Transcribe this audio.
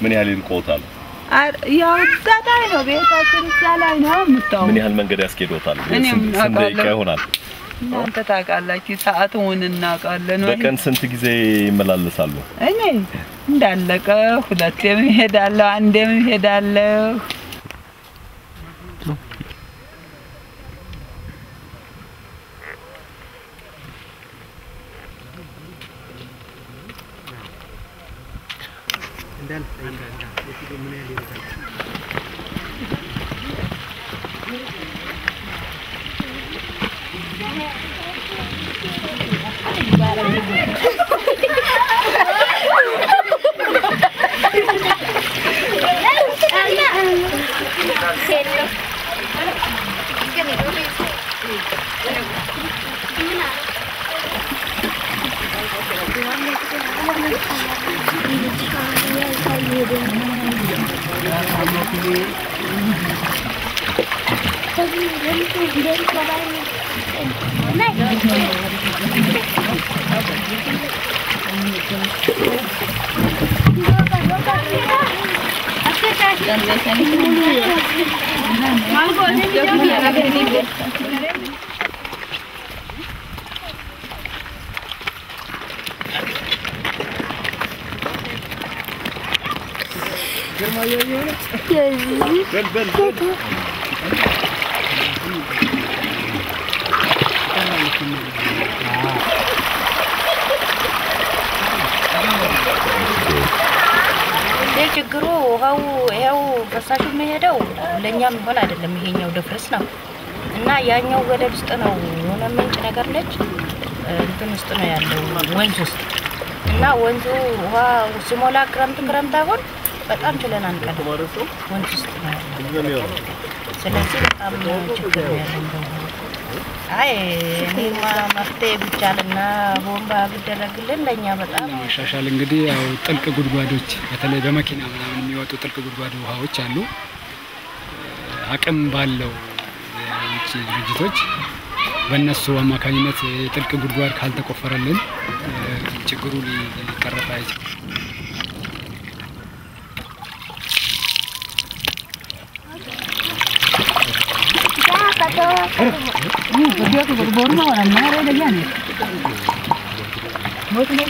ምን ያህል ይርቆታል? ያው ዛታይ ነው ቤታችን ዛላይ ነው ምጣው ምን ያህል መንገድ ያስኬዶታል? ስንት ደቂቃ ይሆናል? አንተ ታውቃላችሁ ሰዓቱን እናውቃለን ወይ? በቀን ስንት ጊዜ ይመላለሳሉ? እኔ እንዳለቀ ሁለቴም ሄዳለሁ አንዴም ሄዳለሁ እንዳል የትኛው ምን ያህል ይወጣል ችግሩ ውሃው ፈሳሹ መሄደው ለኛም ሆነ አይደለም ይሄኛው ደፍረስ ነው እና ያኛው ገደል ውስጥ ነው ሆነ ምንጭ ነገር ነች እንትን ውስጥ ነው ያለው ወንዝ ውስጥ እና ወንዙ ውሃ ሲሞላ ክረምት አሁን በጣም ችለን አንቀደም ወንዝ ውስጥ ነው ስለዚህ በጣም ችግር ያለው እኔማ መፍትሄ ብቻልና ቦምባ ቢደረግልን ለኛ በጣም ማሻሻል እንግዲህ ያው ጥልቅ ጉድጓዶች በተለይ በመኪና ምናምን የሚወጡ ጥልቅ ጉድጓድ ውሃዎች አሉ አቅም ባለው የውጭ ድርጅቶች በእነሱ አማካኝነት ጥልቅ ጉድጓድ ካልተቆፈረልን ችግሩ ሊቀረፍ አይችልም Dia tu berburu mana mana ada dia ni. Mau tu nak